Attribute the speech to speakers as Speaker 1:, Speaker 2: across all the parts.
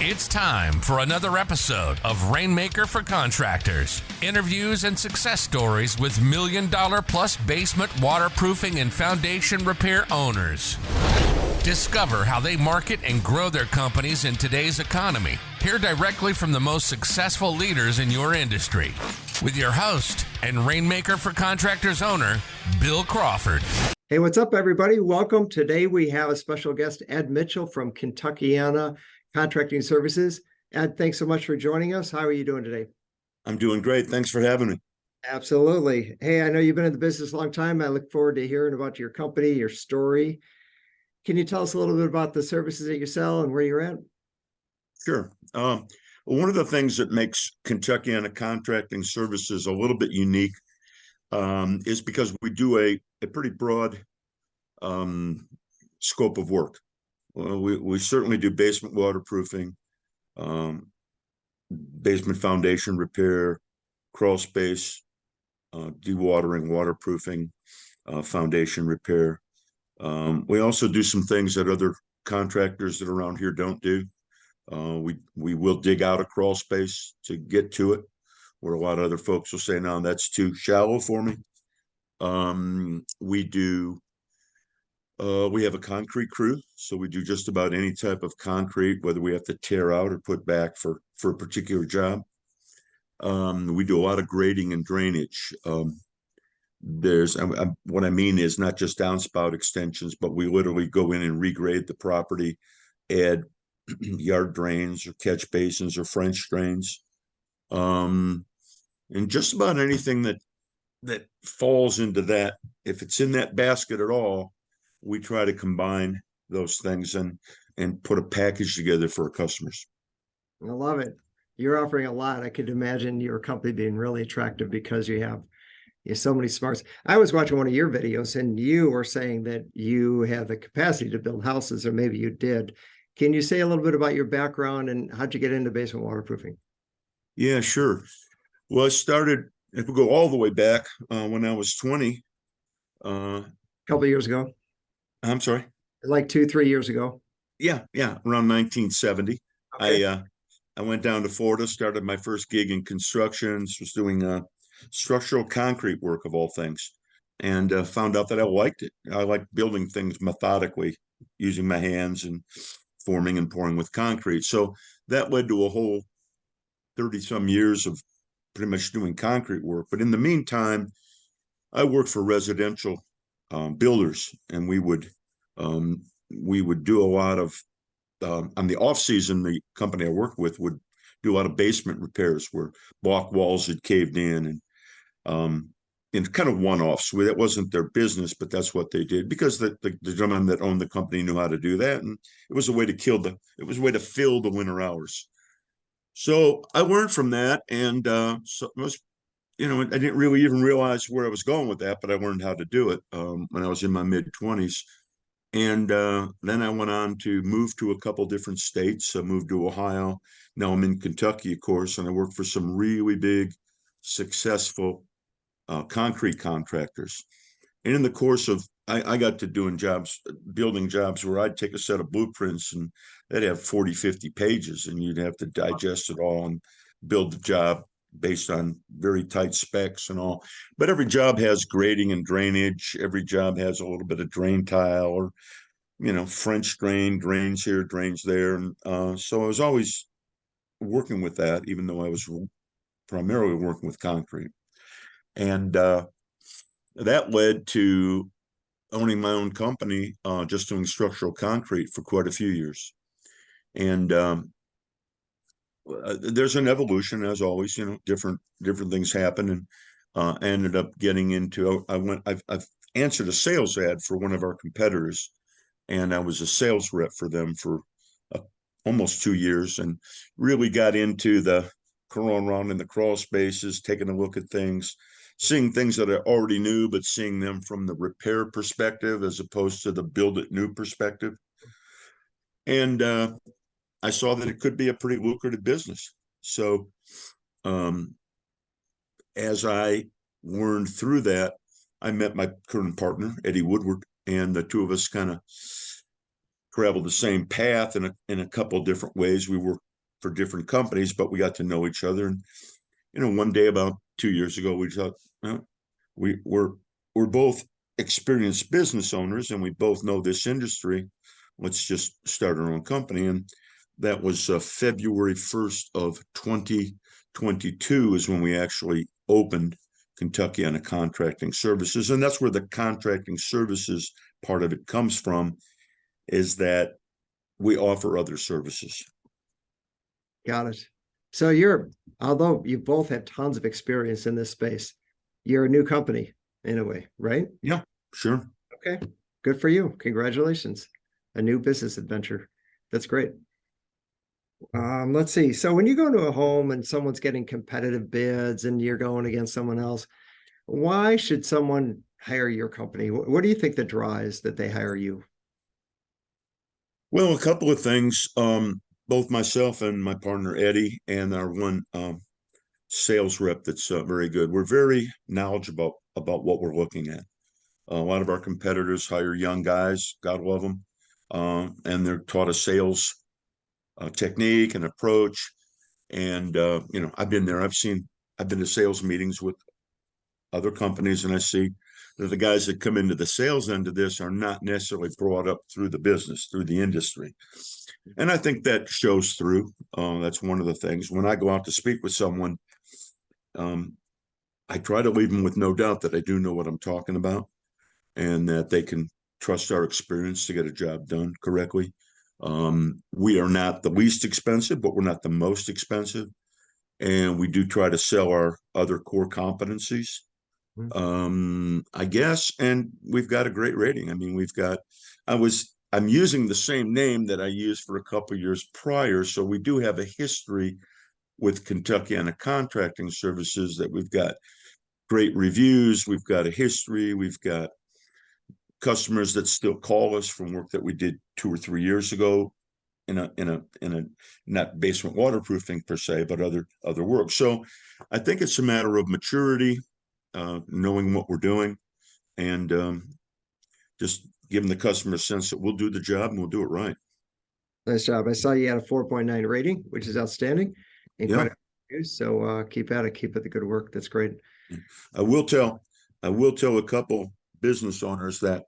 Speaker 1: It's time for another episode of Rainmaker for Contractors. Interviews and success stories with million-dollar-plus basement waterproofing and foundation repair owners. Discover how they market and grow their companies in today's economy. Hear directly from the most successful leaders in your industry. With your host and Rainmaker for Contractors owner, Bill Crawford.
Speaker 2: Hey, what's up, everybody? Welcome. Today we have a special guest, Ed Mitchell from Kentuckiana Contracting Services. Ed, thanks so much for joining us. How are you doing today?
Speaker 3: I'm doing great. Thanks for having me.
Speaker 2: Absolutely. Hey, I know you've been in the business a long time. I look forward to hearing about your company, your story. Can you tell us a little bit about the services that you sell and where you're at?
Speaker 3: Sure. One of the things that makes Kentuckiana Contracting Services a little bit unique is because we do a pretty broad scope of work. We certainly do basement waterproofing, basement foundation repair, crawl space, dewatering, waterproofing, foundation repair. We also do some things that other contractors that are around here don't do. We will dig out a crawl space to get to it, where a lot of other folks will say, no, that's too shallow for me. We have a concrete crew, so we do just about any type of concrete, whether we have to tear out or put back for a particular job. We do a lot of grading and drainage. What I mean is not just downspout extensions, but we literally go in and regrade the property, add yard drains or catch basins or French drains, and just about anything that falls into that. If it's in that basket at all, we try to combine those things and put a package together for our customers.
Speaker 2: I love it. You're offering a lot. I could imagine your company being really attractive because you have so many smarts. I was watching one of your videos and you were saying that you have the capacity to build houses, or maybe you did. Can you say a little bit about your background and how'd you get into basement waterproofing?
Speaker 3: Yeah, sure. Well, I started, if we go all the way back, when I was 20.
Speaker 2: A couple of years ago.
Speaker 3: I'm sorry?
Speaker 2: Like 2-3 years ago.
Speaker 3: Yeah, around 1970.
Speaker 2: Okay.
Speaker 3: I went down to Florida, started my first gig in construction, was doing structural concrete work of all things, and found out that I liked it. I liked building things methodically, using my hands and forming and pouring with concrete. So that led to a whole 30-some years of pretty much doing concrete work. But in the meantime, I worked for residential builders, and we would do a lot of on the off season. The company I worked with would do a lot of basement repairs where block walls had caved in, and kind of one-offs. That wasn't their business, but that's what they did because the gentleman that owned the company knew how to do that, and it was a way to fill the winter hours. So I learned from that, and so it was, I didn't really even realize where I was going with that, but I learned how to do it when I was in my mid-20s. And then I went on to move to a couple different states. I moved to Ohio. Now I'm in Kentucky, of course, and I work for some really big, successful concrete contractors. And in the course of, I got to building jobs where I'd take a set of blueprints and they'd have 40, 50 pages, and you'd have to digest it all and build the job based on very tight specs and all. But every job has grading and drainage. Every job has a little bit of drain tile or, French drains here, drains there. And so I was always working with that, even though I was primarily working with concrete. And that led to owning my own company, just doing structural concrete for quite a few years. And there's an evolution, as always. Different things happen, and I ended up getting into. I've answered a sales ad for one of our competitors, and I was a sales rep for them for almost 2 years, and really got into the crawling around in the crawl spaces, taking a look at things, seeing things that I already knew, but seeing them from the repair perspective as opposed to the build it new perspective. And I saw that it could be a pretty lucrative business. So as I learned through that, I met my current partner, Eddie Woodward, and the two of us kind of traveled the same path in a couple of different ways. We worked for different companies, but we got to know each other. And, one day about 2 years ago, we thought, we're both experienced business owners and we both know this industry. Let's just start our own company. And that was February 1st of 2022 is when we actually opened Kentuckiana Contracting Services. And that's where the contracting services part of it comes from, is that we offer other services.
Speaker 2: Got it. So although you both have tons of experience in this space, you're a new company in a way, right?
Speaker 3: Yeah, sure.
Speaker 2: Okay. Good for you. Congratulations. A new business adventure. That's great. Let's see. So when you go to a home and someone's getting competitive bids and you're going against someone else, why should someone hire your company? What do you think the draw is that they hire you?
Speaker 3: Well, a couple of things. Both myself and my partner Eddie and our one sales rep that's very good. We're very knowledgeable about what we're looking at. A lot of our competitors hire young guys, God love them, and they're taught a sales technique and approach. And I've been there. I've been to sales meetings with other companies, and I see that the guys that come into the sales end of this are not necessarily brought up through the business, through the industry. And I think that shows through. That's one of the things. When I go out to speak with someone, I try to leave them with no doubt that I do know what I'm talking about and that they can trust our experience to get a job done correctly. We are not the least expensive, but we're not the most expensive. And we do try to sell our other core competencies, I guess. And we've got a great rating. I mean, I'm using the same name that I used for a couple of years prior. So we do have a history with Kentuckiana Contracting Services that we've got great reviews. We've got a history. We've got customers that still call us from work that we did 2 or 3 years ago in a not basement waterproofing per se, but other work. So I think it's a matter of maturity, knowing what we're doing, and just giving the customer a sense that we'll do the job and we'll do it right.
Speaker 2: Nice job. I saw you had a 4.9 rating, which is outstanding. And
Speaker 3: Yeah.
Speaker 2: So keep at it. Keep at the good work. That's great.
Speaker 3: I will tell a couple business owners that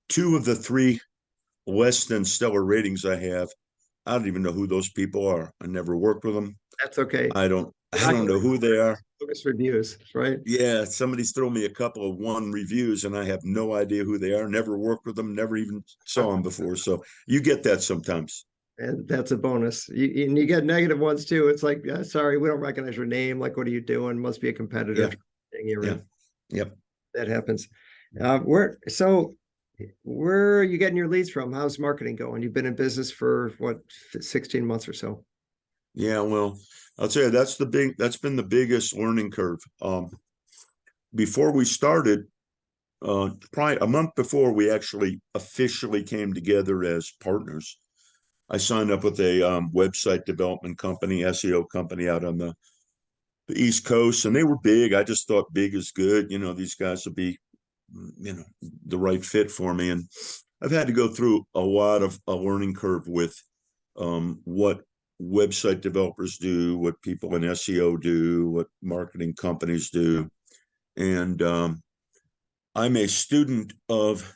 Speaker 3: 2 of the 3 less than stellar ratings I have, I don't even know who those people are. I never worked with them.
Speaker 2: That's okay.
Speaker 3: I don't know who they are.
Speaker 2: Focus reviews, right?
Speaker 3: Yeah, somebody's thrown me a couple of 1 reviews and I have no idea who they are. Never worked with them, never even saw them before. So you get that sometimes.
Speaker 2: And that's a bonus. And you get negative ones too. It's like, sorry, we don't recognize your name. Like, what are you doing? Must be a competitor.
Speaker 3: Yeah. Yep.
Speaker 2: That happens. Where are you getting your leads from? How's marketing going? You've been in business for 16 months or so.
Speaker 3: Yeah, well, I'll tell you, that's been the biggest learning curve. Before we started, probably a month before we actually officially came together as partners, I signed up with a website development company, SEO company out on the East Coast, and they were big. I just thought big is good. These guys will be, the right fit for me. And I've had to go through a lot of a learning curve with what website developers do, what people in SEO do, what marketing companies do. And I'm a student of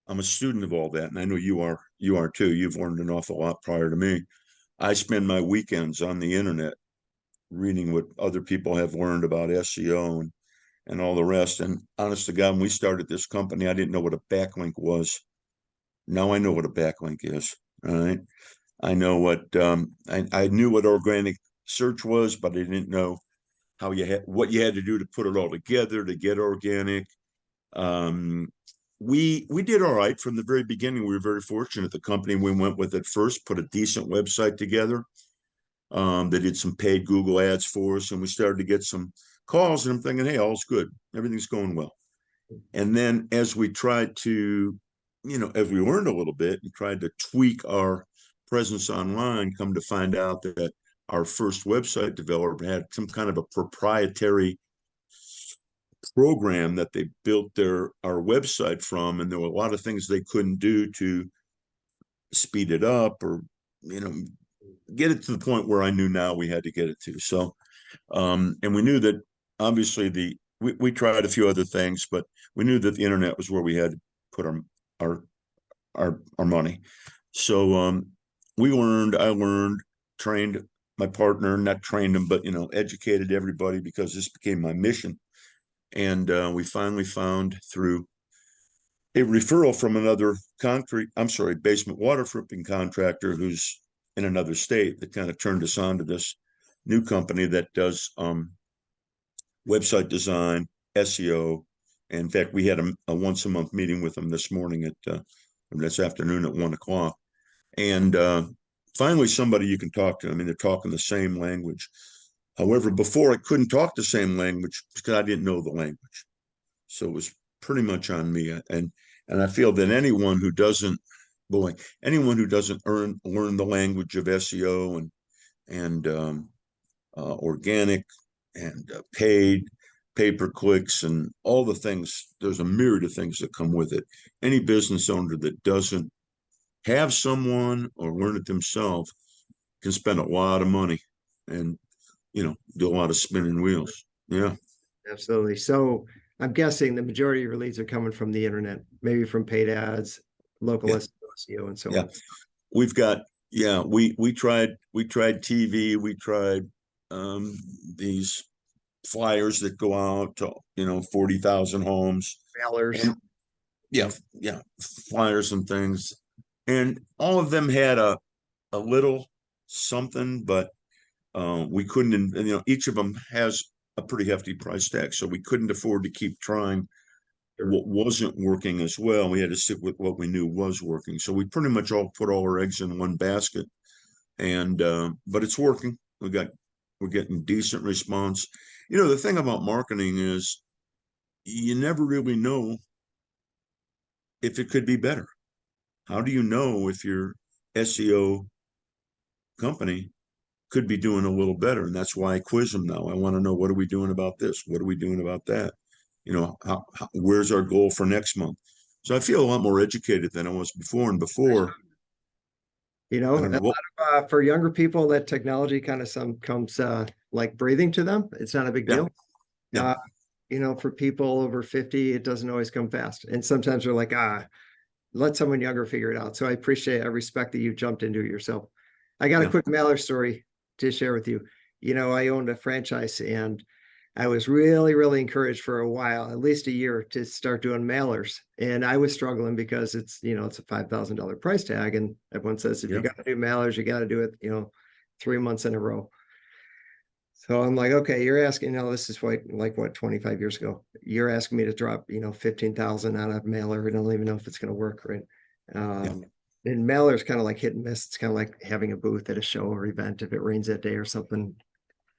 Speaker 3: all that. And I know you are too. You've learned an awful lot prior to me. I spend my weekends on the internet reading what other people have learned about SEO and all the rest. And honest to God, when we started this company, I didn't know what a backlink was. Now I know what a backlink is. All right. I know what I knew what organic search was, but I didn't know what you had to do to put it all together to get organic. We did all right from the very beginning. We were very fortunate. The company we went with at first put a decent website together. They did some paid Google ads for us, and we started to get some calls, and I'm thinking, hey, all's good. Everything's going well. And then as we tried to, as we learned a little bit and tried to tweak our presence online, come to find out that our first website developer had some kind of a proprietary program that they built our website from, and there were a lot of things they couldn't do to speed it up or get it to the point where I knew now we had to get it to. So, and we knew that obviously we tried a few other things, but we knew that the internet was where we had to put our money. So, I learned, trained my partner, not trained him, but, educated everybody, because this became my mission. And we finally found, through a referral from another basement waterproofing contractor who's in another state, that kind of turned us on to this new company that does website design, SEO. And in fact, we had a once a month meeting with them this afternoon at 1:00. And finally, somebody you can talk to. I mean, they're talking the same language. However, before, I couldn't talk the same language because I didn't know the language. So it was pretty much on me. And I feel that anyone who doesn't learn the language of SEO and organic and paid, pay-per-clicks, and all the things, there's a myriad of things that come with it. Any business owner that doesn't have someone or learn it themselves can spend a lot of money and, do a lot of spinning wheels. Yeah.
Speaker 2: Absolutely. So I'm guessing the majority of your leads are coming from the internet, maybe from paid ads, local SEO, and so on.
Speaker 3: We've got, we tried TV, we tried these flyers that go out to 40,000 homes.
Speaker 2: Mailers.
Speaker 3: And, flyers and things. And all of them had a little something, but we couldn't, each of them has a pretty hefty price tag. So we couldn't afford to keep trying what wasn't working as well. We had to stick with what we knew was working. So we pretty much all put all our eggs in one basket. And but it's working. We're getting decent response. The thing about marketing is you never really know if it could be better. How do you know if your SEO company could be doing a little better? And that's why I quiz them now. I want to know, what are we doing about this? What are we doing about that? Where's our goal for next month? So I feel a lot more educated than I was before. And before,
Speaker 2: for younger people, that technology kind of comes like breathing to them. It's not a big deal.
Speaker 3: Yeah.
Speaker 2: For people over 50, it doesn't always come fast. And sometimes they're like, let someone younger figure it out. So I respect that you jumped into it yourself. I got a quick mailer story to share with you. I owned a franchise, and I was really, really encouraged for a while, at least a year, to start doing mailers. And I was struggling because it's a $5,000 price tag. And everyone says, if you got to do mailers, you got to do it, 3 months in a row. So I'm like, okay, you're asking, this is what 25 years ago, you're asking me to drop, 15,000 on a mailer. I don't even know if it's going to work. Right. And mailer is kind of like hit and miss. It's kind of like having a booth at a show or event if it rains that day or something.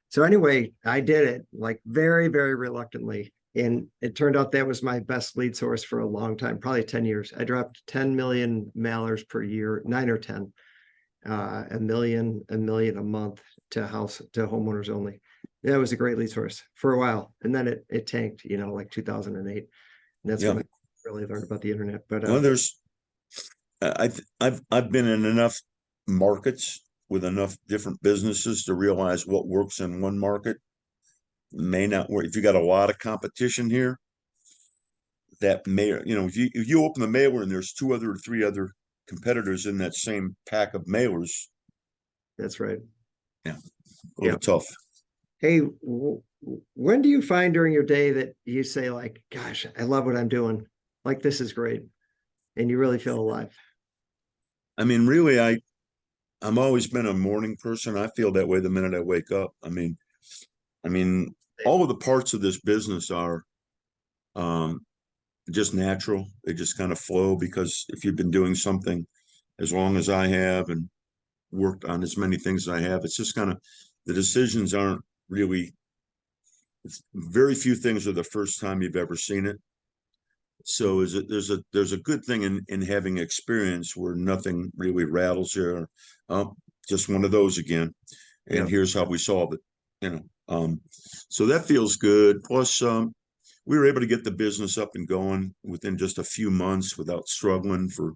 Speaker 2: So anyway, I did it like very, very reluctantly. And it turned out that was my best lead source for a long time, probably 10 years. I dropped 10 million mailers per year, 9 or 10, a million a month to homeowners only. That was a great lead source for a while. And then it tanked, like 2008. And that's when I really learned about the internet. But
Speaker 3: I've been in enough markets with enough different businesses to realize what works in one market may not work. If you got a lot of competition here, that may, if you open the mailer and there's 2 or 3 other competitors in that same pack of mailers.
Speaker 2: That's right.
Speaker 3: Yeah. A little tough.
Speaker 2: Hey, when do you find during your day that you say, like, gosh, I love what I'm doing, like, this is great, and you really feel alive?
Speaker 3: I mean, really, I'm always been a morning person. I feel that way the minute I wake up. I mean, all of the parts of this business are just natural. They just kind of flow, because if you've been doing something as long as I have and worked on as many things as I have, it's just kind of, the decisions aren't really, very few things are the first time you've ever seen it. So there's a good thing in having experience where nothing really rattles you. Just one of those again. And here's how we solve it. So that feels good. Plus, we were able to get the business up and going within just a few months without struggling for,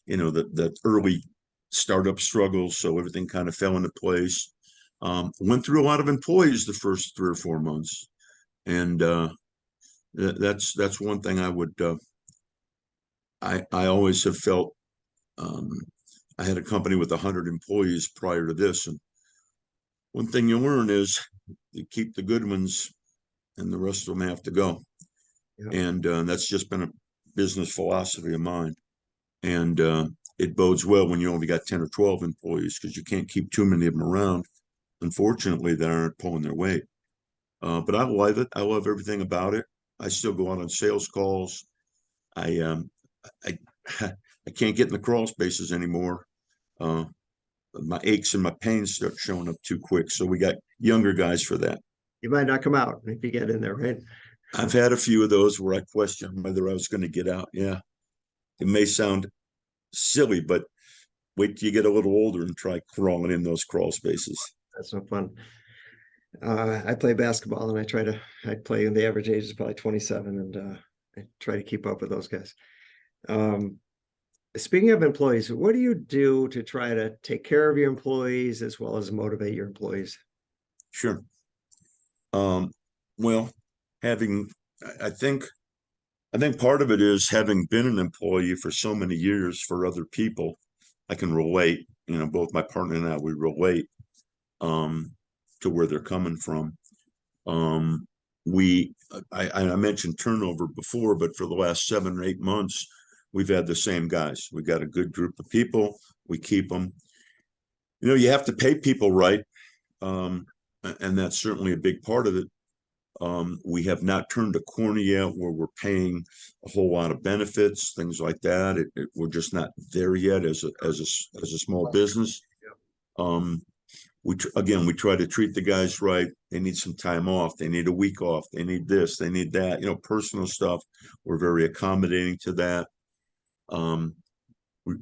Speaker 3: the early startup struggles, so everything kind of fell into place. Went through a lot of employees the first 3 or 4 months, and that's one thing I would I always have felt. um, I had a company with 100 employees prior to this, and one thing you learn is you keep the good ones and the rest of them have to go.
Speaker 2: Yeah.
Speaker 3: And that's just been a business philosophy of mine. And it bodes well when you only got 10 or 12 employees, because you can't keep too many of them around, unfortunately, that aren't pulling their weight. But I love it. I love everything about it. I still go out on sales calls. I I can't get in the crawl spaces anymore. My aches and my pains start showing up too quick. So we got younger guys for that.
Speaker 2: You might not come out if you get in there, right?
Speaker 3: I've had a few of those where I questioned whether I was going to get out. Yeah. It may sound silly, but wait till you get a little older and try crawling in those crawl spaces.
Speaker 2: That's no fun. I play basketball, and I play, and the average age is probably 27, and I try to keep up with those guys. Speaking of employees, what do you do to try to take care of your employees as well as motivate your employees?
Speaker 3: Sure. Well, having, I think part of it is having been an employee for so many years for other people. I can relate, both my partner and I, we relate to where they're coming from. I mentioned turnover before, but for the last 7 or 8 months, we've had the same guys. We got a good group of people. We keep them. You have to pay people right. And that's certainly a big part of it. We have not turned a corner yet where we're paying a whole lot of benefits, things like that. We're just not there yet as a small business. We try to treat the guys right. They need some time off. They need a week off. They need this. They need that. Personal stuff. We're very accommodating to that.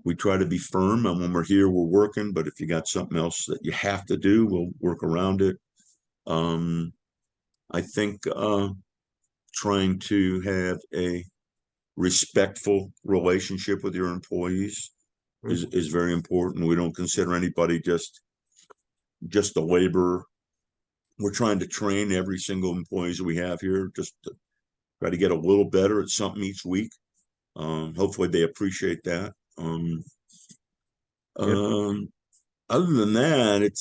Speaker 3: We try to be firm, and when we're here, we're working. But if you got something else that you have to do, we'll work around it. I think trying to have a respectful relationship with your employees is very important. We don't consider anybody just a laborer. We're trying to train every single employees we have here, just to try to get a little better at something each week. Hopefully they appreciate that. Other than that,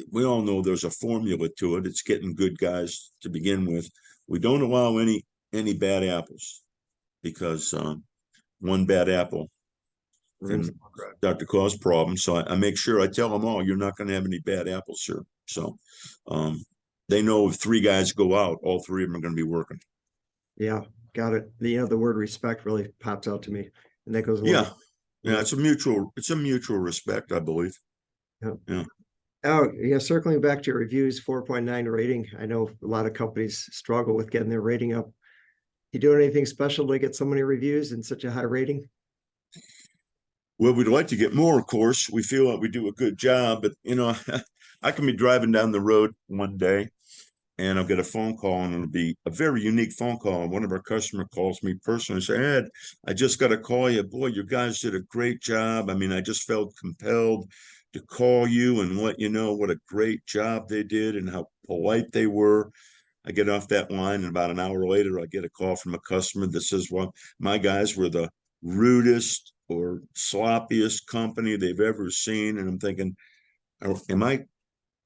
Speaker 3: we all know there's a formula to it. It's getting good guys to begin with. We don't allow any bad apples, because one bad apple can start to cause problems. So I make sure I tell them all, you're not going to have any bad apples, sir. So they know if 3 guys go out, all 3 of them are going to be working.
Speaker 2: Yeah, got it. The word respect really pops out to me, and that goes
Speaker 3: along. Yeah. It's a mutual respect, I believe.
Speaker 2: Yeah. Oh, yeah. Circling back to your reviews, 4.9 rating. I know a lot of companies struggle with getting their rating up. You doing anything special to get so many reviews and such a high rating?
Speaker 3: Well, we'd like to get more, of course. We feel like we do a good job, but I can be driving down the road one day and I'll get a phone call, and it'll be a very unique phone call. And one of our customers calls me personally and says, Ed, I just got to call you. Boy, you guys did a great job. I mean, I just felt compelled to call you and let you know what a great job they did and how polite they were. I get off that line, and about an hour later, I get a call from a customer that says, well, my guys were the rudest or sloppiest company they've ever seen. And I'm thinking,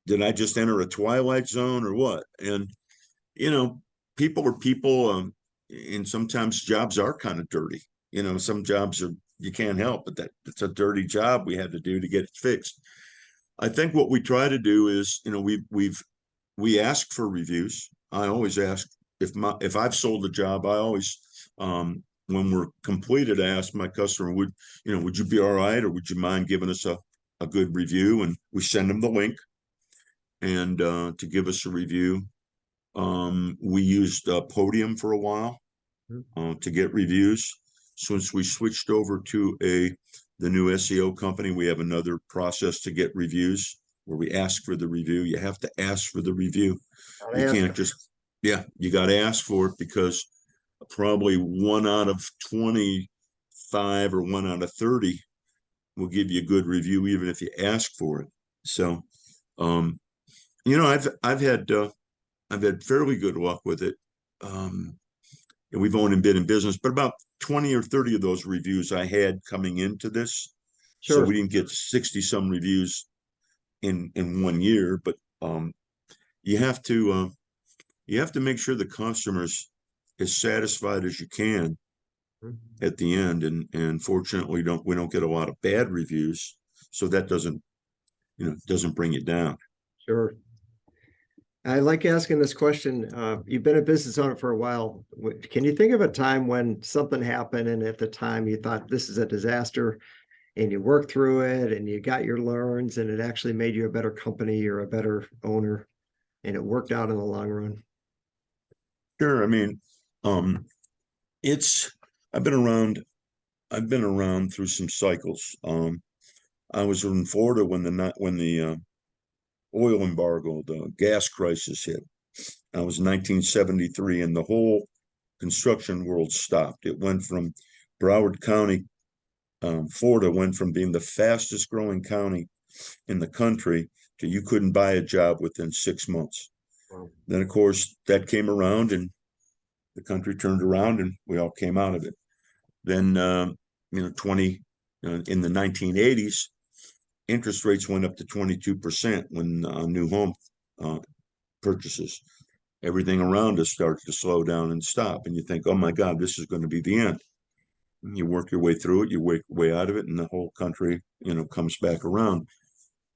Speaker 3: did I just enter a twilight zone or what? And, people are people, and sometimes jobs are kind of dirty. Some jobs you can't help, but it's a dirty job we had to do to get it fixed. I think what we try to do is, we ask for reviews. I always ask if I've sold a job, I always, when we're completed, I ask my customer, would you be all right, or would you mind giving us a good review? And we send them the link and to give us a review. We used Podium for a while to get reviews. Since we switched over to the new SEO company, we have another process to get reviews where we ask for the review. You have to ask for the review. You can't you got to ask for it, because probably 1 out of 25 or 1 out of 30 will give you a good review even if you ask for it. So, I've had fairly good luck with it. And we've only been in business, but about 20 or 30 of those reviews I had coming into this. So
Speaker 2: Sure.
Speaker 3: we didn't get 60 some reviews in 1 year, but you have to make sure the customer's as satisfied as you can at the end. And fortunately we don't get a lot of bad reviews. So that doesn't bring it down.
Speaker 2: Sure. I like asking this question. You've been a business owner for a while. Can you think of a time when something happened and at the time you thought this is a disaster and you worked through it and you got your learns and it actually made you a better company or a better owner and it worked out in the long run?
Speaker 3: Sure. I mean, I've been around through some cycles. I was in Florida when the oil embargo, the gas crisis hit. I was 1973, and the whole construction world stopped. It went from Broward County, Florida, went from being the fastest growing county in the country to you couldn't buy a job within 6 months.
Speaker 2: Wow.
Speaker 3: Then, of course, that came around, and the country turned around, and we all came out of it. Then, in the 1980s, interest rates went up to 22% when new home purchases. Everything around us started to slow down and stop. And you think, oh my God, this is going to be the end. And you work your way through it, you work your way out of it, and the whole country, comes back around.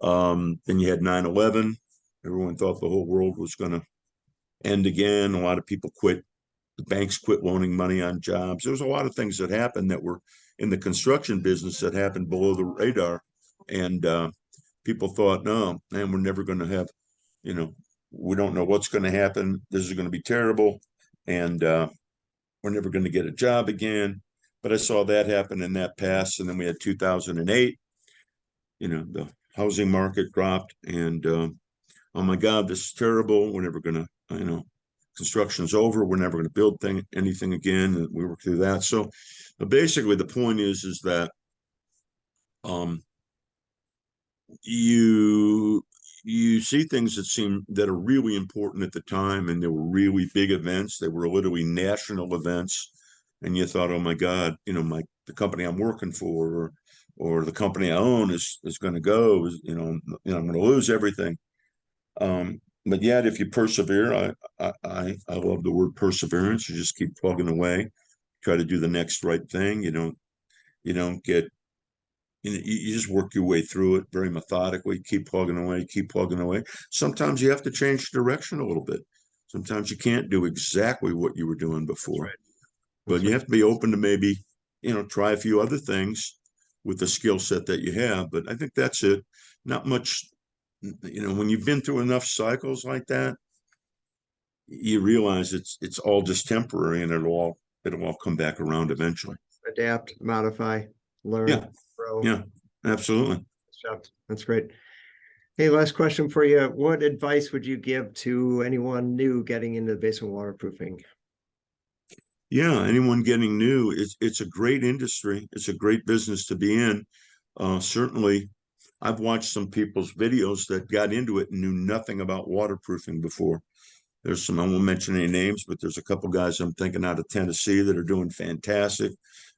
Speaker 3: Then you had 9/11. Everyone thought the whole world was going to end again. A lot of people quit. The banks quit loaning money on jobs. There was a lot of things that happened that were in the construction business that happened below the radar. And people thought, no, man, we're never going to have, we don't know what's going to happen. This is going to be terrible. And we're never going to get a job again. But I saw that happen and that pass. And then we had 2008, the housing market dropped. And oh my God, this is terrible. We're never going to, construction's over. We're never going to build anything again. And we worked through that. So basically the point is that you see things that are really important at the time, and they were really big events. They were literally national events, and you thought, oh my God, the company I'm working for or the company I own is going to go. I'm going to lose everything. But yet, if you persevere, I love the word perseverance. You just keep plugging away, try to do the next right thing. You don't get. You just work your way through it very methodically, keep plugging away. Sometimes you have to change direction a little bit. Sometimes you can't do exactly what you were doing before.
Speaker 2: That's right.
Speaker 3: But you have to be open to maybe, try a few other things with the skill set that you have. But I think that's it. Not much, when you've been through enough cycles like that, you realize it's all just temporary, and it'll all come back around eventually.
Speaker 2: Adapt, modify, learn.
Speaker 3: Yeah.
Speaker 2: Grow.
Speaker 3: Yeah, absolutely.
Speaker 2: That's great. Hey, last question for you. What advice would you give to anyone new getting into basement waterproofing?
Speaker 3: Yeah, anyone getting new, it's a great industry. It's a great business to be in. Certainly, I've watched some people's videos that got into it and knew nothing about waterproofing before. There's some, I won't mention any names, but there's a couple guys I'm thinking out of Tennessee that are doing fantastic.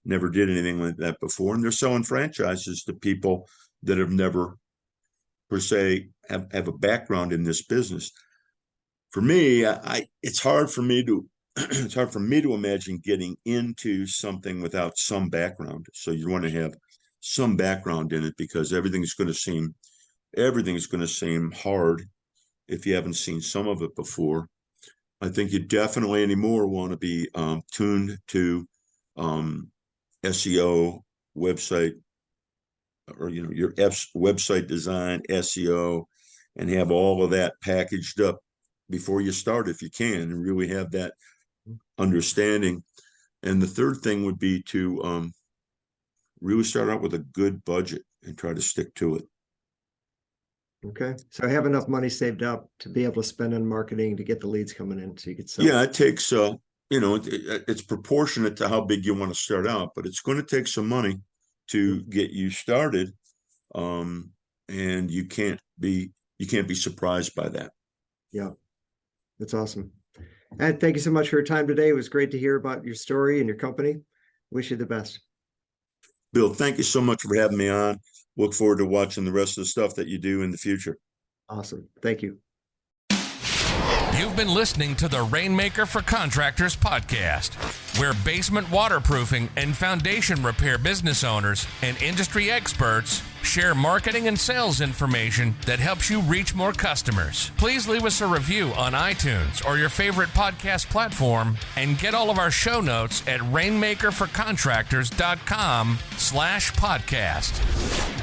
Speaker 3: Never did anything like that before. And they're selling franchises to people that have never, per se, have a background in this business. For me, it's hard for me to imagine getting into something without some background. So you want to have some background in it, because everything's going to seem hard if you haven't seen some of it before. I think you definitely anymore want to be tuned to SEO, website, or your website design, SEO, and have all of that packaged up before you start if you can, and really have that understanding. And the third thing would be to really start out with a good budget and try to stick to it.
Speaker 2: Okay. So have enough money saved up to be able to spend on marketing to get the leads coming in so you could sell.
Speaker 3: Yeah, it takes, it's proportionate to how big you want to start out, but it's going to take some money to get you started. And you can't be surprised by that.
Speaker 2: Yeah, that's awesome. Ed, thank you so much for your time today. It was great to hear about your story and your company. Wish you the best.
Speaker 3: Bill, thank you so much for having me on. Look forward to watching the rest of the stuff that you do in the future.
Speaker 2: Awesome. Thank you.
Speaker 1: You've been listening to the Rainmaker for Contractors podcast, where basement waterproofing and foundation repair business owners and industry experts share marketing and sales information that helps you reach more customers. Please leave us a review on iTunes or your favorite podcast platform, and get all of our show notes at rainmakerforcontractors.com/podcast.